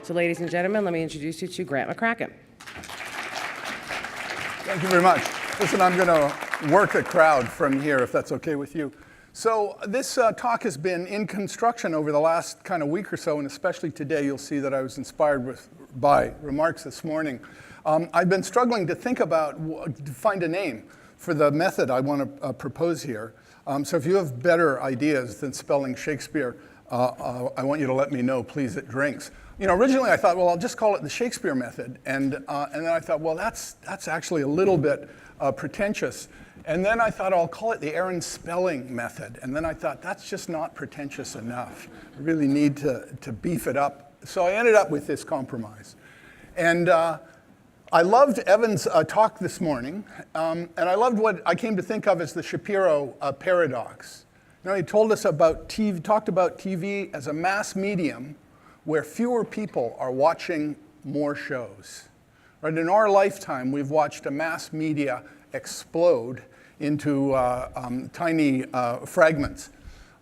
So ladies and gentlemen, let me introduce you to Grant McCracken. Thank you very much. Listen, I'm going to work a crowd from here, if that's okay with you. So this talk has been in construction over the last kind of week or so, and especially today, you'll see that I was inspired by remarks this morning. I've been struggling to think about, to find a name for the method I want to propose here. So if you have better ideas than spelling Shakespeare, I want you to let me know, please, at drinks. You know, originally I thought, well, I'll just call it the Shakespeare method. And then I thought, well, that's actually a little bit pretentious. And then I thought, I'll call it the Aaron Spelling method. And then I thought, that's just not pretentious enough. I really need to beef it up. So I ended up with this compromise. And I loved Evan's talk this morning. And I loved what I came to think of as the Shapiro paradox. You know, he told us about TV, talked about TV as a mass medium where fewer people are watching more shows. Right? In our lifetime, we've watched a mass media explode into tiny fragments.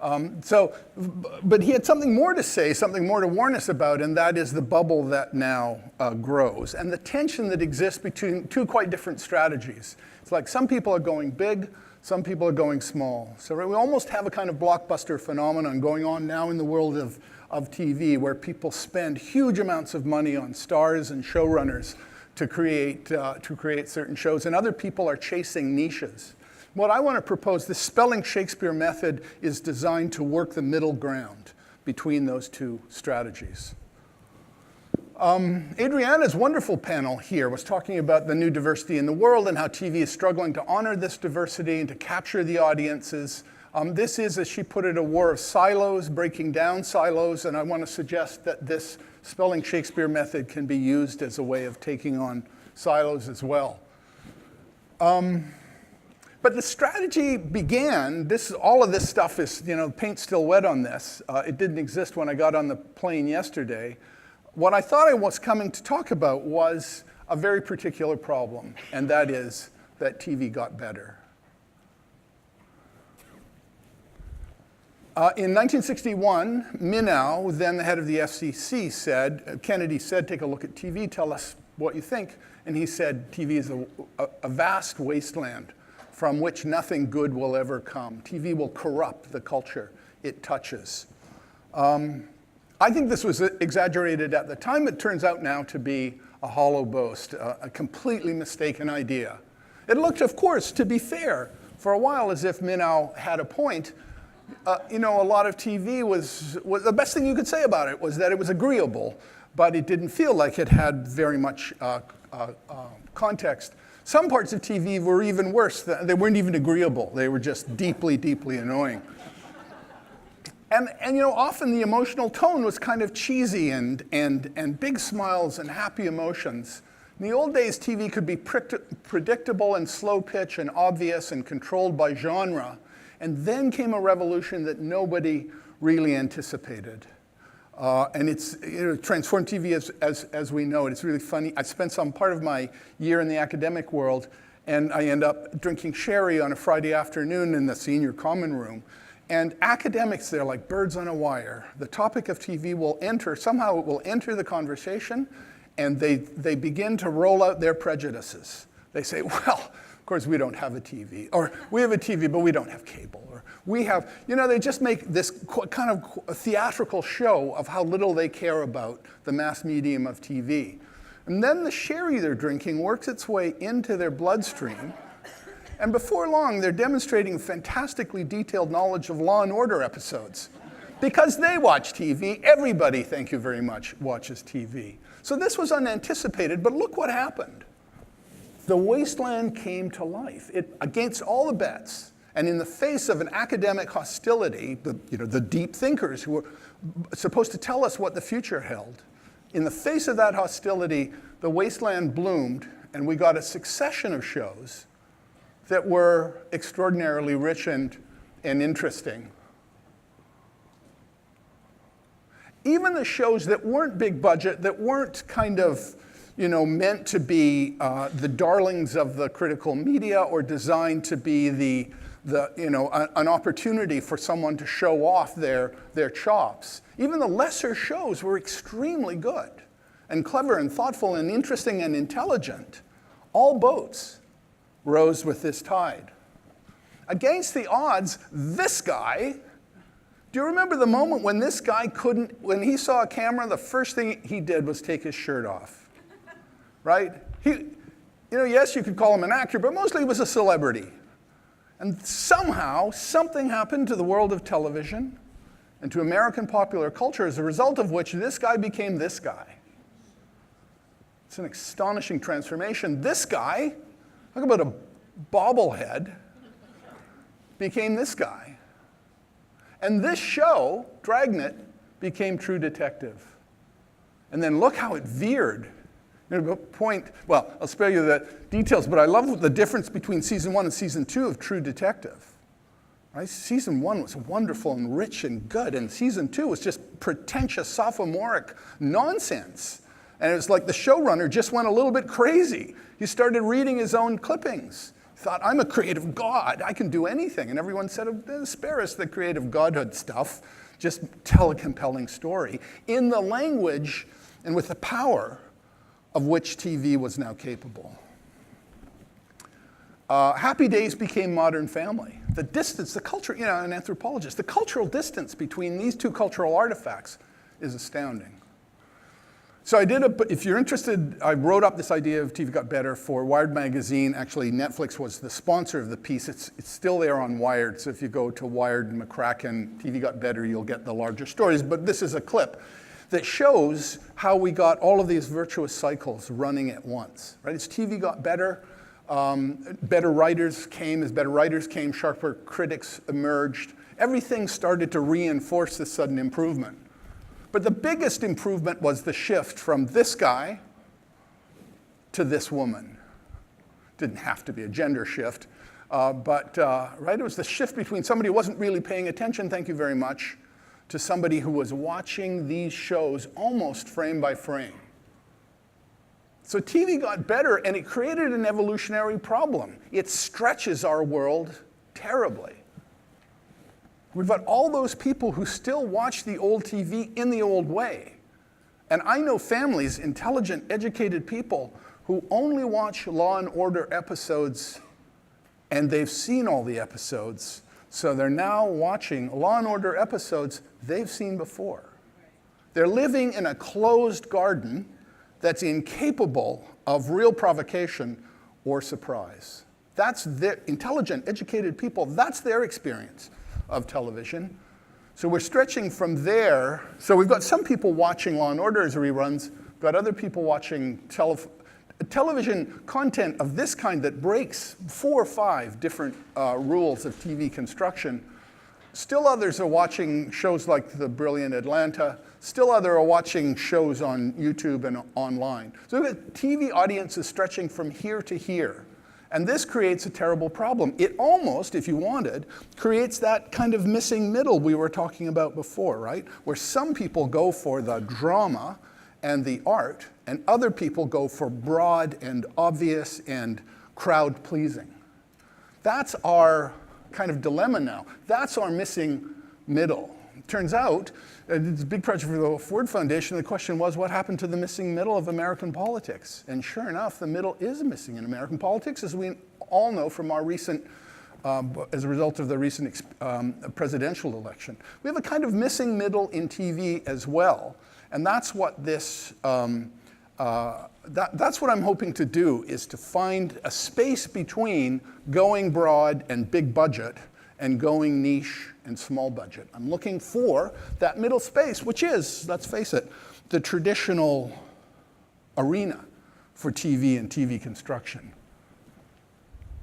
But he had something more to say, something more to warn us about, and that is the bubble that now grows, and the tension that exists between two quite different strategies. It's like some people are going big, some people are going small. So we almost have a kind of blockbuster phenomenon going on now in the world of TV, where people spend huge amounts of money on stars and showrunners to create certain shows, and other people are chasing niches. What I want to propose, the Spelling Shakespeare method, is designed to work the middle ground between those two strategies. Adriana's wonderful panel here was talking about the new diversity in the world and how TV is struggling to honor this diversity and to capture the audiences. This is, as she put it, a war of silos, breaking down silos, and I want to suggest that this Spelling Shakespeare method can be used as a way of taking on silos as well. But the strategy began, all of this stuff is, you know, paint's still wet on this. It didn't exist when I got on the plane yesterday. What I thought I was coming to talk about was a very particular problem, and that is that TV got better. In 1961, Minow, then the head of the FCC, said, Kennedy said, take a look at TV, tell us what you think. And he said, TV is a vast wasteland from which nothing good will ever come. TV will corrupt the culture it touches. I think this was exaggerated at the time. It turns out now to be a hollow boast, a completely mistaken idea. It looked, of course, to be fair, for a while as if Minow had a point. You know, a lot of TV was the best thing you could say about it was that it was agreeable, but it didn't feel like it had very much context. Some parts of TV were even worse. They weren't even agreeable. They were just deeply, deeply annoying. And you know, often the emotional tone was kind of cheesy and big smiles and happy emotions. In the old days, TV could be predictable and slow pitch and obvious and controlled by genre. And then came a revolution that nobody really anticipated. And it's transformed TV as we know it. It's really funny. I spent some part of my year in the academic world, and I end up drinking sherry on a Friday afternoon in the senior common room. And academics, they're like birds on a wire. The topic of TV will enter, somehow it will enter the conversation, and they begin to roll out their prejudices. They say, well, of course, we don't have a TV. Or we have a TV, but we don't have cable. Or we have, you know, they just make this kind of theatrical show of how little they care about the mass medium of TV. And then the sherry they're drinking works its way into their bloodstream. And before long, they're demonstrating fantastically detailed knowledge of Law and Order episodes. Because they watch TV, everybody, thank you very much, watches TV. So this was unanticipated, but look what happened. The wasteland came to life. Against all the bets, and in the face of an academic hostility, the deep thinkers who were supposed to tell us what the future held, in the face of that hostility, the wasteland bloomed, and we got a succession of shows that were extraordinarily rich and interesting. Even the shows that weren't big budget, that weren't kind of meant to be the darlings of the critical media or designed to be an opportunity for someone to show off their chops. Even the lesser shows were extremely good. and clever and thoughtful and interesting and intelligent, all boats rose with this tide. Against the odds, this guy, do you remember the moment when this guy when he saw a camera, the first thing he did was take his shirt off, right? Yes, you could call him an actor, but mostly he was a celebrity. And somehow, something happened to the world of television and to American popular culture as a result of which this guy became this guy. It's an astonishing transformation. This guy, talk about a bobblehead, became this guy. And this show, Dragnet, became True Detective. And then look how it veered. Well, I'll spare you the details, but I love the difference between season 1 and season 2 of True Detective. Right? Season 1 was wonderful and rich and good, and season 2 was just pretentious, sophomoric nonsense. And it was like the showrunner just went a little bit crazy. He started reading his own clippings. Thought, I'm a creative god, I can do anything. And everyone said, spare us the creative godhood stuff, just tell a compelling story in the language and with the power of which TV was now capable. Happy Days became Modern Family. The distance, the culture, an anthropologist, the cultural distance between these two cultural artifacts is astounding. So if you're interested, I wrote up this idea of TV Got Better for Wired Magazine. Actually, Netflix was the sponsor of the piece. It's still there on Wired, so if you go to Wired and McCracken, TV Got Better, you'll get the larger stories. But this is a clip that shows how we got all of these virtuous cycles running at once. Right? As TV got better, better writers came. As better writers came, sharper critics emerged. Everything started to reinforce this sudden improvement. But the biggest improvement was the shift from this guy to this woman. Didn't have to be a gender shift, but it was the shift between somebody who wasn't really paying attention, thank you very much, to somebody who was watching these shows almost frame by frame. So TV got better, and it created an evolutionary problem. It stretches our world terribly. We've got all those people who still watch the old TV in the old way. And I know families, intelligent, educated people, who only watch Law and Order episodes, and they've seen all the episodes. So they're now watching Law and Order episodes they've seen before. They're living in a closed garden that's incapable of real provocation or surprise. That's their intelligent, educated people, that's their experience of television. So we're stretching from there. So we've got some people watching Law and Order as reruns, got other people watching television content of this kind that breaks 4 or 5 different rules of TV construction. Still others are watching shows like The Brilliant Atlanta. Still others are watching shows on YouTube and online. So we've got TV audiences stretching from here to here. And this creates a terrible problem. It almost, if you wanted, creates that kind of missing middle we were talking about before, right? Where some people go for the drama and the art, and other people go for broad and obvious and crowd-pleasing. That's our kind of dilemma now. That's our missing middle. It turns out, it's a big project for the Ford Foundation. The question was, what happened to the missing middle of American politics? And sure enough, the middle is missing in American politics, as we all know from our recent, as a result of the recent presidential election. We have a kind of missing middle in TV as well. And that's what this, that's what I'm hoping to do, is to find a space between going broad and big budget and going niche and small budget. I'm looking for that middle space, which is, let's face it, the traditional arena for TV and TV construction.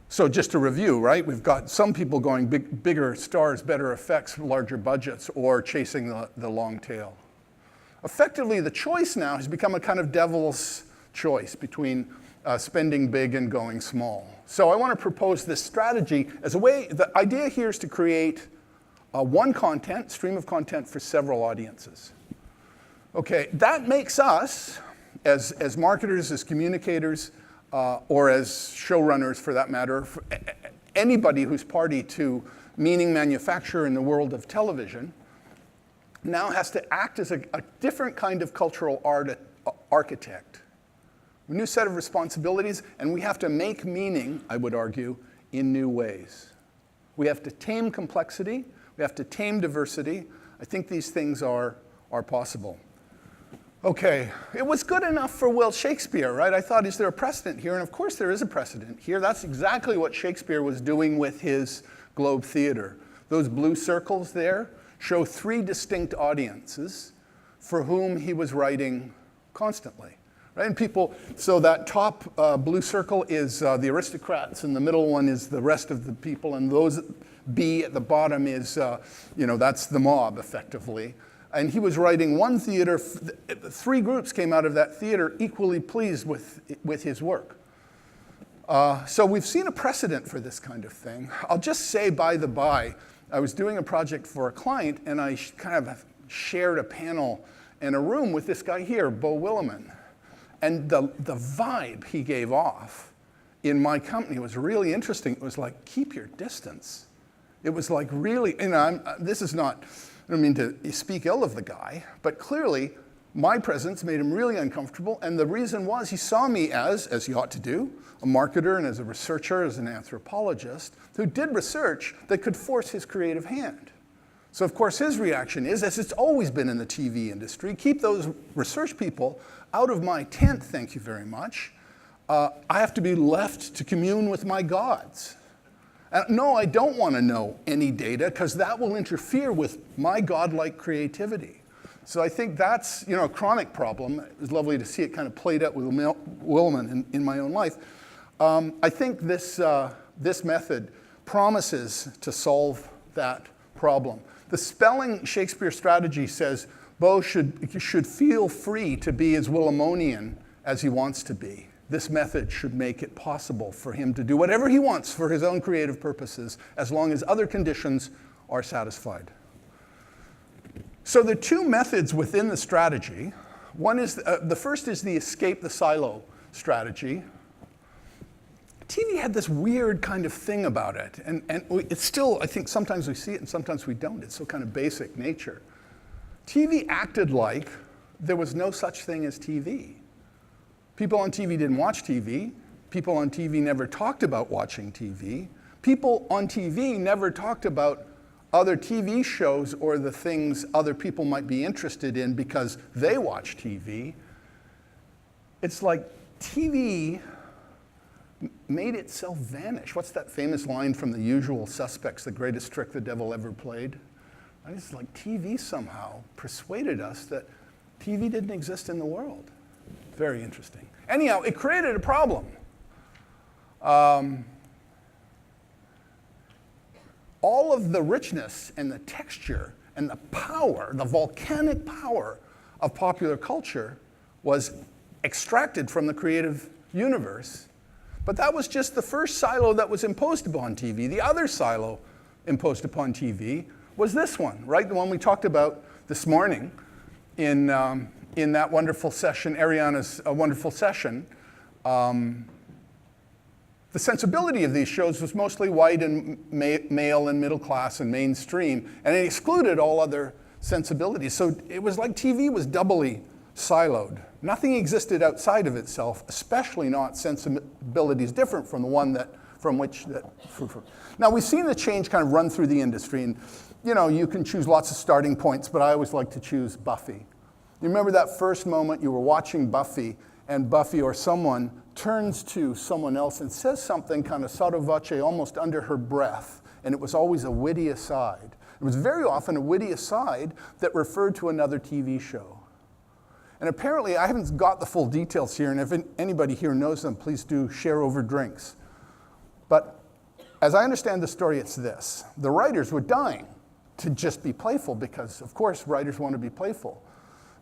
So just to review, right? We've got some people going bigger stars, better effects, larger budgets, or chasing the long tail. Effectively, the choice now has become a kind of devil's choice between spending big and going small. So I want to propose this strategy as a way. The idea here is to create one stream of content for several audiences. Okay, that makes us, as marketers, as communicators, or as showrunners for that matter, for anybody who's party to meaning manufacture in the world of television, now has to act as a different kind of cultural architect. A new set of responsibilities, and we have to make meaning, I would argue, in new ways. We have to tame complexity. We have to tame diversity. I think these things are possible. Okay, it was good enough for Will Shakespeare, right? I thought, is there a precedent here? And of course there is a precedent here. That's exactly what Shakespeare was doing with his Globe Theatre. Those blue circles there show 3 distinct audiences for whom he was writing constantly. Right? And people, so that top blue circle is the aristocrats, and the middle one is the rest of the people, and those B at the bottom is, that's the mob, effectively. And he was writing one theater, 3 groups came out of that theater equally pleased with his work. So we've seen a precedent for this kind of thing. I'll just say, by the by, I was doing a project for a client, and I kind of shared a panel in a room with this guy here, Beau Willimon. And the vibe he gave off in my company was really interesting. It was like, keep your distance. It was like really, this is not, I don't mean to speak ill of the guy, but clearly my presence made him really uncomfortable. And the reason was he saw me as he ought to do, a marketer and as a researcher, as an anthropologist, who did research that could force his creative hand. So of course his reaction is, as it's always been in the TV industry, keep those research people out of my tent, thank you very much. I have to be left to commune with my gods. No, I don't want to know any data, because that will interfere with my godlike creativity. So I think that's a chronic problem. It was lovely to see it kind of played out with Willimon in my own life. I think this method promises to solve that problem. The spelling Shakespeare strategy says Beau should feel free to be as Willimonian as he wants to be. This method should make it possible for him to do whatever he wants for his own creative purposes, as long as other conditions are satisfied. So the 2 methods within the strategy, one is, the first is the escape the silo strategy. TV had this weird kind of thing about it, and it's still, I think sometimes we see it and sometimes we don't. It's so kind of basic nature. TV acted like there was no such thing as TV. People on TV didn't watch TV. People on TV never talked about watching TV. People on TV never talked about other TV shows or the things other people might be interested in because they watch TV. It's like TV made itself vanish. What's that famous line from The Usual Suspects, the greatest trick the devil ever played? It's like TV somehow persuaded us that TV didn't exist in the world. Very interesting. Anyhow, it created a problem. All of the richness and the texture and the power, the volcanic power of popular culture was extracted from the creative universe. But that was just the first silo that was imposed upon TV. The other silo imposed upon TV was this one, right? The one we talked about this morning in that wonderful session, Ariana's wonderful session. The sensibility of these shows was mostly white and male and middle class and mainstream, and it excluded all other sensibilities. So it was like TV was doubly siloed. Nothing existed outside of itself, especially not sensibilities different from the one from which. Now we've seen the change kind of run through the industry, and you can choose lots of starting points, but I always like to choose Buffy. You remember that first moment you were watching Buffy, and Buffy or someone turns to someone else and says something kind of sotto voce, almost under her breath, and it was always a witty aside. It was very often a witty aside that referred to another TV show. And apparently, I haven't got the full details here, and if anybody here knows them, please do share over drinks. But as I understand the story, it's this. The writers were dying to just be playful because, of course, writers want to be playful.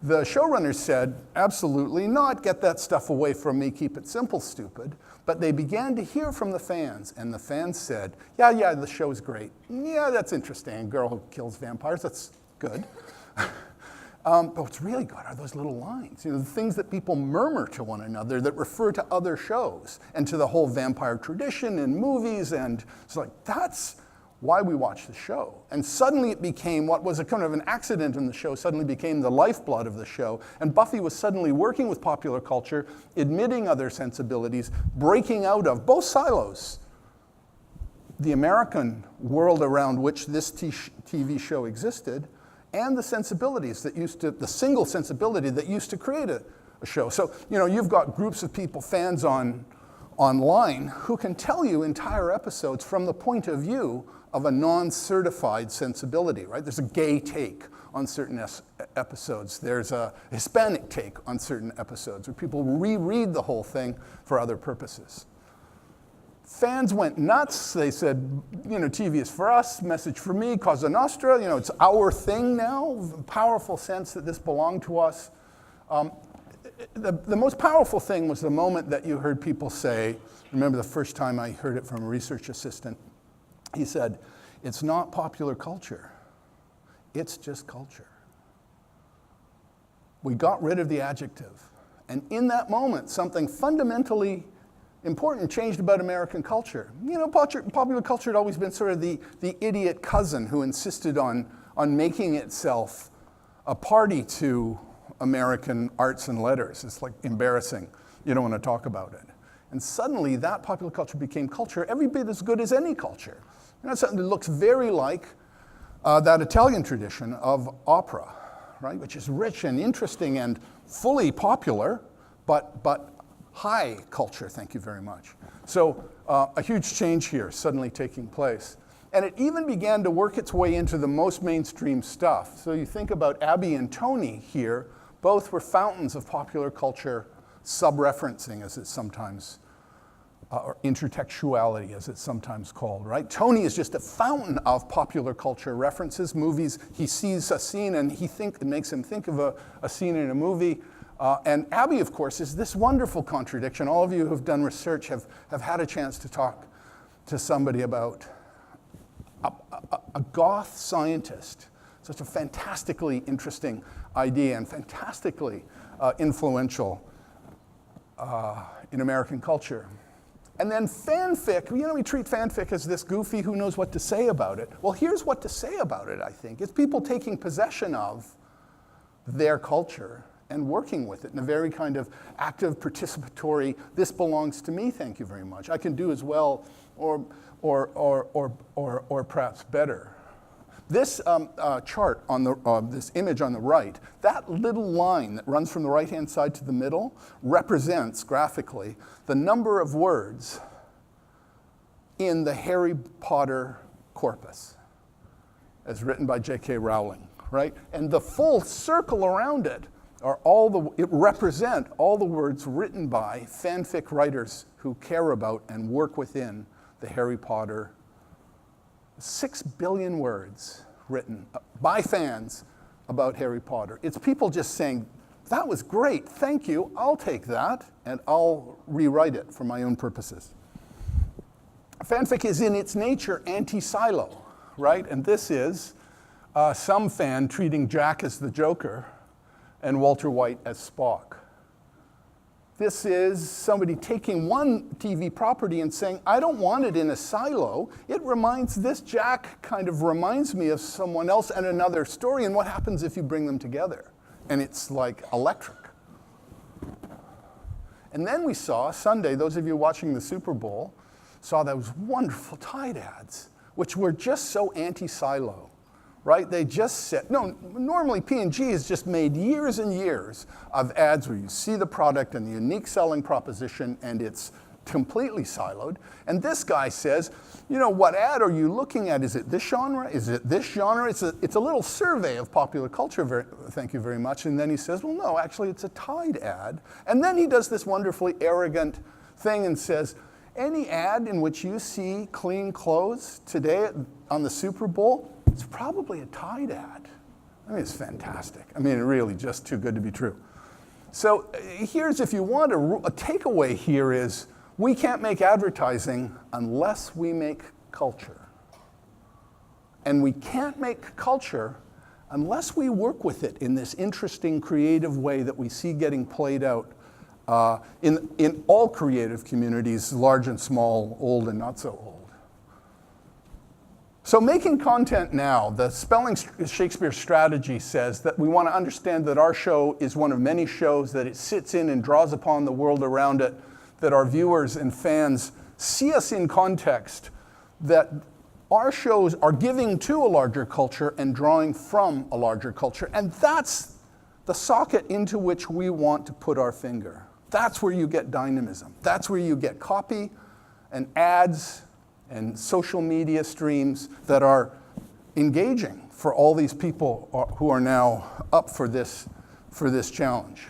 The showrunners said, absolutely not, get that stuff away from me, keep it simple, stupid. But they began to hear from the fans, and the fans said, yeah, the show's great. Yeah, that's interesting, a girl who kills vampires, that's good. But what's really good are those little lines, the things that people murmur to one another that refer to other shows and to the whole vampire tradition in movies, and it's like, that's why we watch the show. And suddenly it became what was a kind of an accident in the show, suddenly became the lifeblood of the show. And Buffy was suddenly working with popular culture, admitting other sensibilities, breaking out of both silos. The American world around which this TV show existed, and the sensibilities that the single sensibility that used to create a show. So, you've got groups of people, fans online, who can tell you entire episodes from the point of view of a non-certified sensibility, right? There's a gay take on certain episodes. There's a Hispanic take on certain episodes, where people reread the whole thing for other purposes. Fans went nuts. They said, TV is for us, message for me, Cosa Nostra, it's our thing now. Powerful sense that this belonged to us. The most powerful thing was the moment that you heard people say, remember the first time I heard it from a research assistant, he said, it's not popular culture, it's just culture. We got rid of the adjective. And in that moment, something fundamentally important changed about American culture. Popular culture had always been sort of the idiot cousin who insisted on making itself a party to American arts and letters. It's like embarrassing. You don't want to talk about it. And suddenly that popular culture became culture every bit as good as any culture. Something that looks very like that Italian tradition of opera, right? Which is rich and interesting and fully popular, but high culture, thank you very much. So a huge change here suddenly taking place. And it even began to work its way into the most mainstream stuff. So you think about Abby and Tony here, both were fountains of popular culture sub-referencing, as it's sometimes, or intertextuality, as it's sometimes called, right? Tony is just a fountain of popular culture references, movies. He sees a scene and it makes him think of a scene in a movie. And Abby, of course, is this wonderful contradiction. All of you who've done research have had a chance to talk to somebody about a goth scientist. Such a fantastically interesting idea and fantastically influential in American culture. And then fanfic, we treat fanfic as this goofy, who knows what to say about it. Well, here's what to say about it, I think. It's people taking possession of their culture and working with it in a very kind of active, participatory, this belongs to me, thank you very much. I can do as well or perhaps better. This chart on this image on the right, that little line that runs from the right-hand side to the middle represents graphically the number of words in the Harry Potter corpus, as written by J.K. Rowling, right? And the full circle around it are it represent all the words written by fanfic writers who care about and work within the Harry Potter 6 billion words written by fans about Harry Potter. It's people just saying, that was great, thank you, I'll take that, and I'll rewrite it for my own purposes. Fanfic is in its nature anti-silo, right? And this is some fan treating Jack as the Joker and Walter White as Spock. This is somebody taking one TV property and saying, I don't want it in a silo. This Jack kind of reminds me of someone else and another story, and what happens if you bring them together? And it's like electric. And then we saw Sunday, those of you watching the Super Bowl, saw those wonderful Tide ads, which were just so anti-silo. Right? They just said, normally P&G has just made years and years of ads where you see the product and the unique selling proposition and it's completely siloed. And this guy says, what ad are you looking at? Is it this genre? Is it this genre? It's a little survey of popular culture, thank you very much. And then he says, well, no, actually it's a Tide ad. And then he does this wonderfully arrogant thing and says, any ad in which you see clean clothes today on the Super Bowl, it's probably a Tide ad. It's fantastic. Really just too good to be true. So here's, if you want, a takeaway here is, we can't make advertising unless we make culture. And we can't make culture unless we work with it in this interesting, creative way that we see getting played out in all creative communities, large and small, old and not so old. So making content now, the Spelling Shakespeare strategy says that we want to understand that our show is one of many shows, that it sits in and draws upon the world around it, that our viewers and fans see us in context, that our shows are giving to a larger culture and drawing from a larger culture. And that's the socket into which we want to put our finger. That's where you get dynamism. That's where you get copy and ads and social media streams that are engaging for all these people who are now up for this challenge.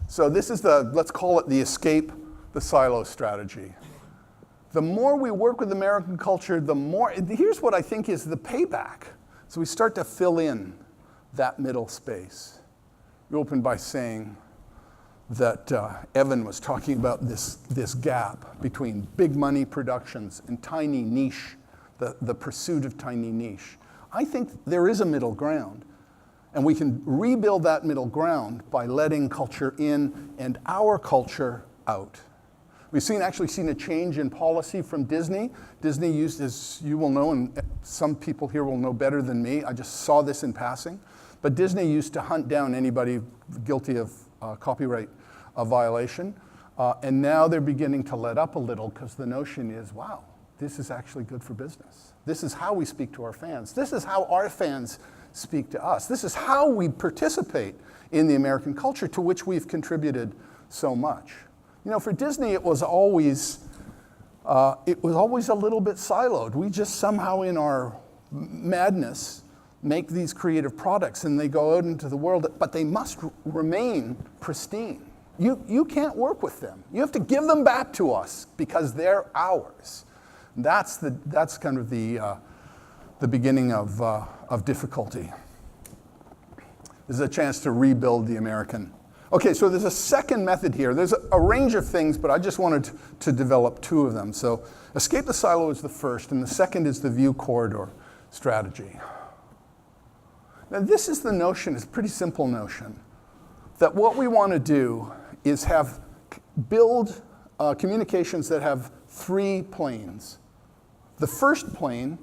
So this is let's call it the escape the silo strategy. The more we work with American culture, the more, here's what I think is the payback. So we start to fill in that middle space. We open by saying that Evan was talking about this gap between big money productions and tiny niche, the pursuit of tiny niche. I think there is a middle ground, and we can rebuild that middle ground by letting culture in and our culture out. We've actually seen a change in policy from Disney. Disney used, as you will know, and some people here will know better than me, I just saw this in passing, but Disney used to hunt down anybody guilty of copyright violation, and now they're beginning to let up a little because the notion is, wow, this is actually good for business. This is how we speak to our fans. This is how our fans speak to us. This is how we participate in the American culture to which we've contributed so much. You know, for Disney, it was always a little bit siloed. We just somehow in our madness make these creative products and they go out into the world, but they must remain pristine. You can't work with them. You have to give them back to us because they're ours. That's kind of the beginning of difficulty. This is a chance to rebuild the American. Okay, so there's a second method here. There's a range of things, but I just wanted to develop two of them. So escape the silo is the first, and the second is the view corridor strategy. Now this is the notion, it's a pretty simple notion, that what we want to do is build communications that have three planes. The first plane,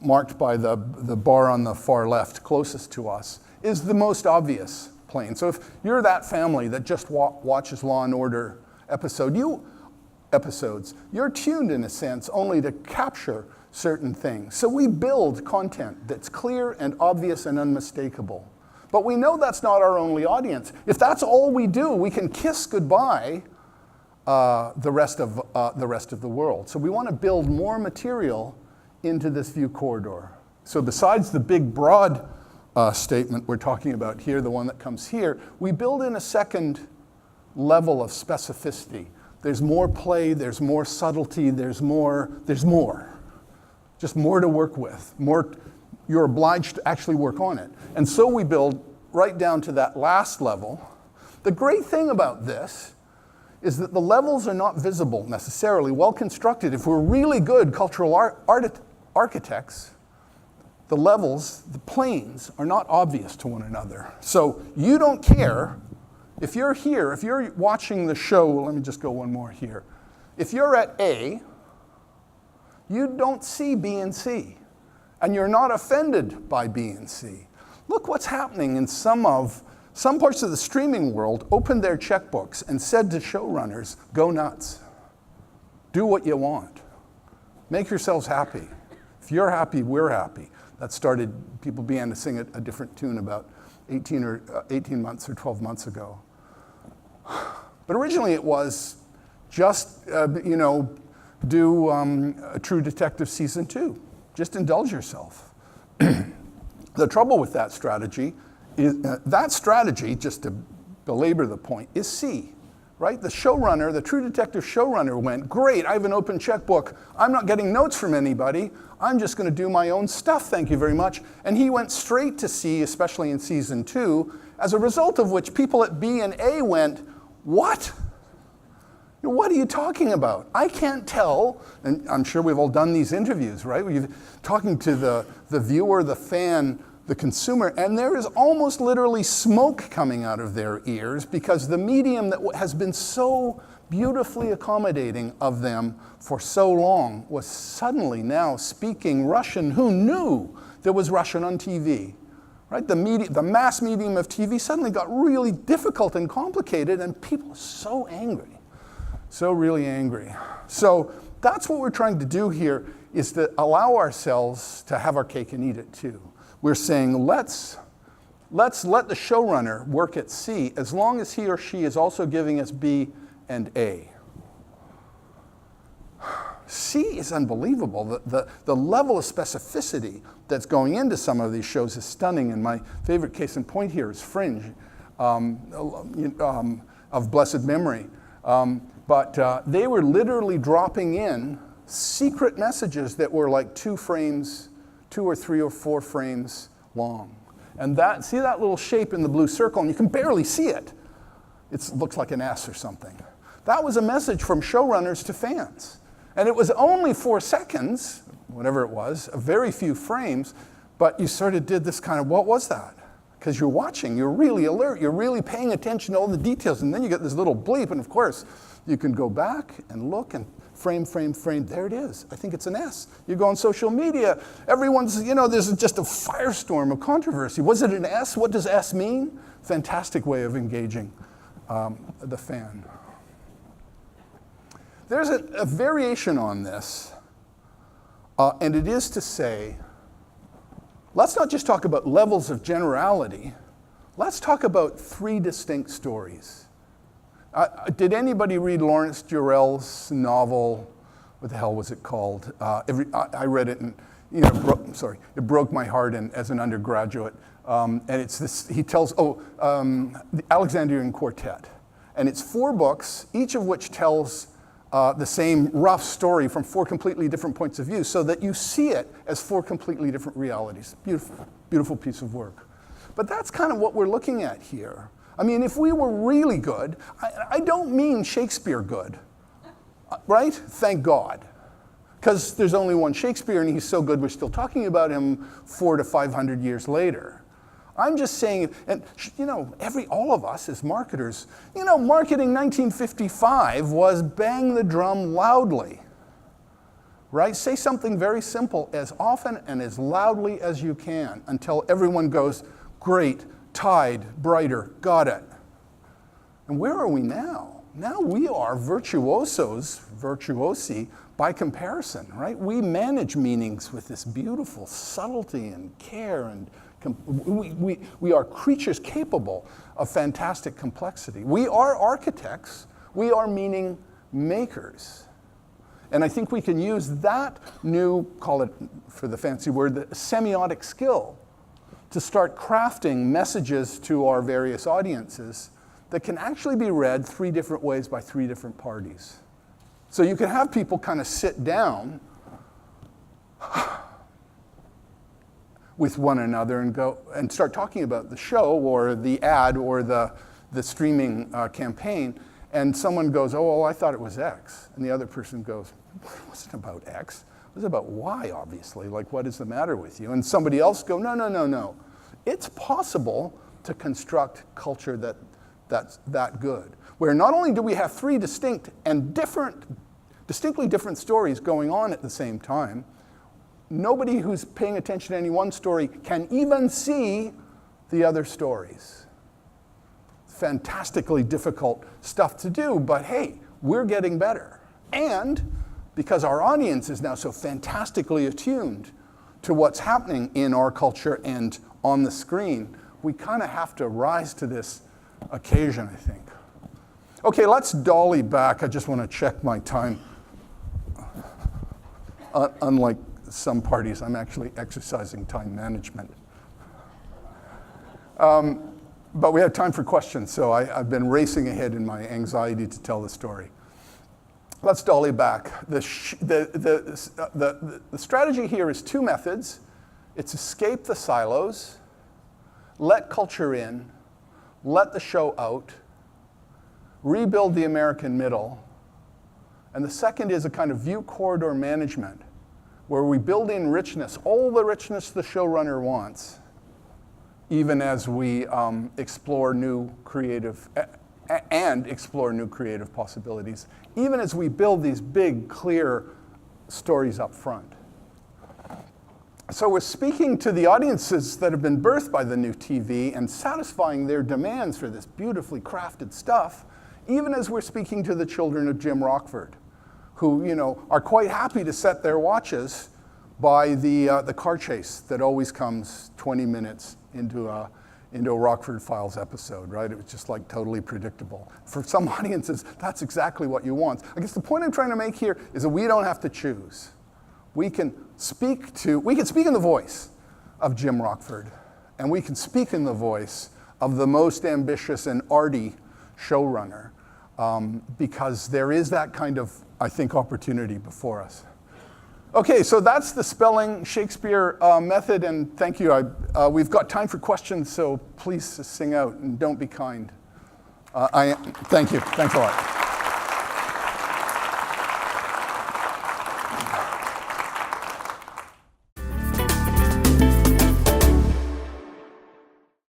marked by the bar on the far left closest to us, is the most obvious plane. So if you're that family that just watches Law and Order episodes, you're tuned in a sense only to capture certain things. So we build content that's clear and obvious and unmistakable. But we know that's not our only audience. If that's all we do, we can kiss goodbye the rest of the world. So we want to build more material into this view corridor. So besides the big broad statement we're talking about here, the one that comes here, we build in a second level of specificity. There's more play, there's more subtlety, there's more. Just more to work with. You're obliged to actually work on it. And so we build right down to that last level. The great thing about this is that the levels are not visible necessarily, well constructed. If we're really good cultural architects, the levels, the planes, are not obvious to one another. So you don't care if you're here, if you're watching the show, let me just go one more here. If you're at A, you don't see B and C, and you're not offended by B and C. Look what's happening in some parts of the streaming world opened their checkbooks and said to showrunners, go nuts. Do what you want. Make yourselves happy. If you're happy, we're happy. That started, people began to sing a different tune about 18 months or 12 months ago. But originally it was just, do a True Detective Season 2. Just indulge yourself. The trouble with that strategy is, just to belabor the point, is C, right? The showrunner, the True Detective showrunner went, great, I have an open checkbook. I'm not getting notes from anybody. I'm just going to do my own stuff, thank you very much. And he went straight to C, especially in Season 2, as a result of which people at B and A went, what? What are you talking about? I can't tell, and I'm sure we've all done these interviews, right? We're talking to the viewer, the fan, the consumer, and there is almost literally smoke coming out of their ears because the medium that has been so beautifully accommodating of them for so long, was suddenly now speaking Russian. Who knew there was Russian on TV? Right? The mass medium of TV suddenly got really difficult and complicated, and people are so angry, so really angry. So that's what we're trying to do here, is to allow ourselves to have our cake and eat it too. We're saying, let's let the showrunner work at C, as long as he or she is also giving us B and A. C is unbelievable. The level of specificity that's going into some of these shows is stunning, and my favorite case in point here is Fringe, of blessed memory. But they were literally dropping in secret messages that were like 2 or 3 or 4 frames long. And see that little shape in the blue circle, and you can barely see it. It looks like an S or something. That was a message from showrunners to fans. And it was only 4 seconds, whatever it was, a very few frames, but you sort of did this kind of, what was that? Because you're watching, you're really alert, you're really paying attention to all the details, and then you get this little bleep, and of course, you can go back and look and frame, there it is. I think it's an S. You go on social media, everyone's, there's just a firestorm of controversy. Was it an S? What does S mean? Fantastic way of engaging the fan. There's a variation on this, and it is to say, let's not just talk about levels of generality, let's talk about 3 distinct stories. Did anybody read Lawrence Durrell's novel? What the hell was it called? I read it, and it broke my heart as an undergraduate. And it's this. He tells the Alexandrian Quartet, and it's 4 books, each of which tells the same rough story from 4 completely different points of view, so that you see it as 4 completely different realities. Beautiful, beautiful piece of work. But that's kind of what we're looking at here. I mean, if we were really good, I don't mean Shakespeare good, right? Thank God. Because there's only one Shakespeare, and he's so good we're still talking about him 400 to 500 years later. I'm just saying, and all of us as marketers, marketing 1955 was bang the drum loudly, right? Say something very simple as often and as loudly as you can until everyone goes, great, Tide, brighter, got it. And where are we now? Now we are virtuosi by comparison, right? We manage meanings with this beautiful subtlety and care, and we are creatures capable of fantastic complexity. We are architects, we are meaning makers. And I think we can use that new, call it for the fancy word, the semiotic skill, to start crafting messages to our various audiences that can actually be read 3 different ways by 3 different parties. So you can have people kind of sit down with one another and go and start talking about the show or the ad or the streaming campaign, and someone goes, oh, well, I thought it was X. And the other person goes, it wasn't about X. It was about Y, obviously. Like, what is the matter with you? And somebody else go, no. It's possible to construct culture that's that good, where not only do we have 3 distinct and distinctly different stories going on at the same time, nobody who's paying attention to any one story can even see the other stories. Fantastically difficult stuff to do, but hey, we're getting better. And because our audience is now so fantastically attuned to what's happening in our culture and on the screen, we kind of have to rise to this occasion, I think. Okay, let's dolly back. I just want to check my time. Unlike some parties, I'm actually exercising time management. But we have time for questions, so I've been racing ahead in my anxiety to tell the story. Let's dolly back. The strategy here is 2 methods. It's escape the silos, let culture in, let the show out, rebuild the American middle. And the second is a kind of view corridor management, where we build in richness, all the richness the showrunner wants, even as we explore new creative and explore new creative possibilities, even as we build these big, clear stories up front. So we're speaking to the audiences that have been birthed by the new TV and satisfying their demands for this beautifully crafted stuff, even as we're speaking to the children of Jim Rockford, who, you know, are quite happy to set their watches by the car chase that always comes 20 minutes into a Rockford Files episode, right? It was just like totally predictable. For some audiences, that's exactly what you want. I guess the point I'm trying to make here is that we don't have to choose. We can speak in the voice of Jim Rockford, and we can speak in the voice of the most ambitious and arty showrunner, because there is that kind of, I think, opportunity before us. Okay, so that's the spelling Shakespeare method, and thank you. We've got time for questions, so please sing out and don't be kind. Thank you. Thanks a lot.